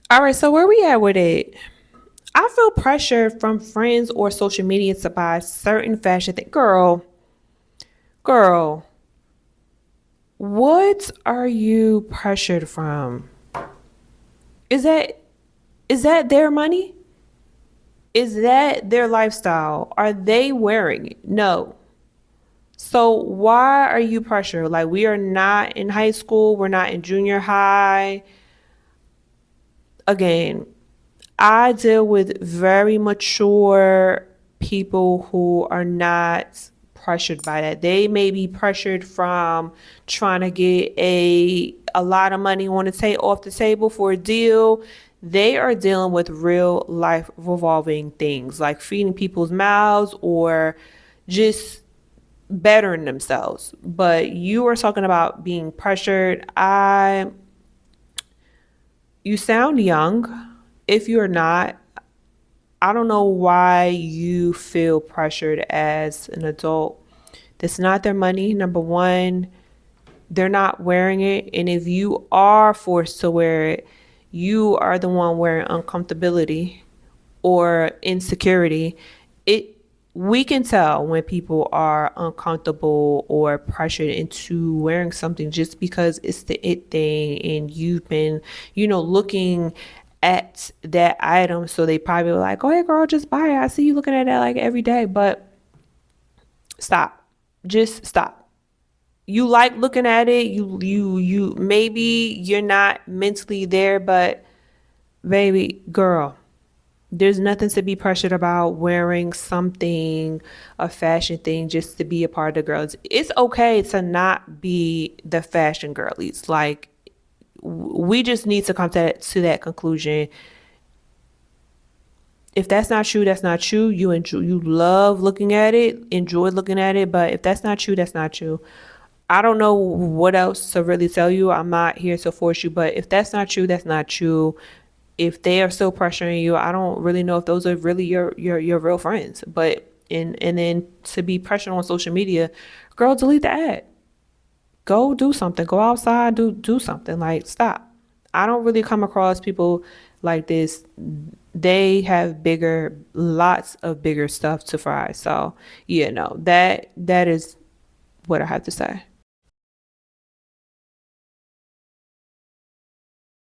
All right, so where we at with it? I feel pressure from friends or social media to buy certain fashion thing. Girl, what are you pressured from? Is that is that their money? Is that their lifestyle? Are they wearing it? No. So why are you pressured? Like, we are not in high school, we're not in junior high. Again, I deal with very mature people who are not pressured by that. They may be pressured from trying to get a lot of money on the off the table for a deal. They are dealing with real life revolving things like feeding people's mouths or just bettering themselves. But you are talking about being pressured. You sound young. If you're not, I don't know why you feel pressured as an adult. That's not their money. Number one, they're not wearing it. And if you are forced to wear it, you are the one wearing uncomfortability or insecurity. It We can tell when people are uncomfortable or pressured into wearing something just because it's the it thing and you've been, looking at that item. So they probably were like, "Oh, hey girl, just buy it. I see you looking at that like every day." But stop. Just stop. You like looking at it. You maybe you're not mentally there, but baby girl, there's nothing to be pressured about wearing something, a fashion thing, just to be a part of the girls. It's okay to not be the fashion girlies. Like, we just need to come to that conclusion. If that's not you, that's not you. You enjoy, you love looking at it, enjoy looking at it. But if that's not you, that's not you. I don't know what else to really tell you. I'm not here to force you, but if that's not you, that's not you. If they are still pressuring you, I don't really know if those are really your real friends. But and then to be pressured on social media, girl, delete the ad. Go do something. Go outside, do something. Like, stop. I don't really come across people like this. They have lots of bigger stuff to fry. So yeah, no, that is what I have to say.